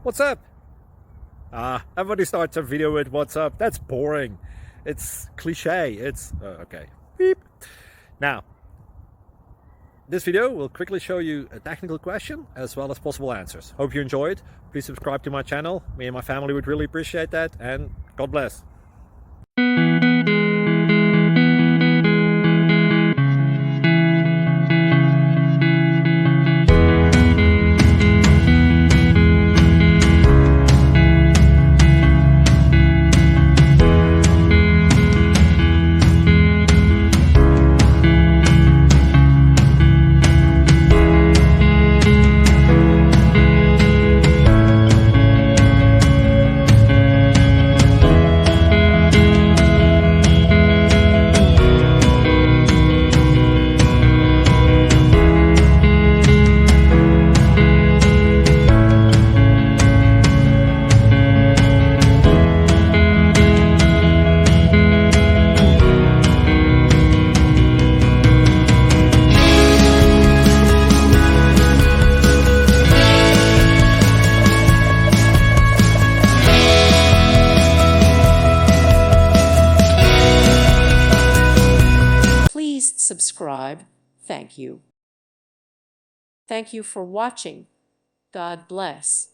What's up? Everybody starts a video with what's up. That's boring. It's cliche. It's okay. Beep. Now, this video will quickly show you a technical question as well as possible answers. Hope you enjoyed. Please subscribe to my channel. Me and my family would really appreciate that, and God bless. Please subscribe. Thank you. Thank you for watching. God bless.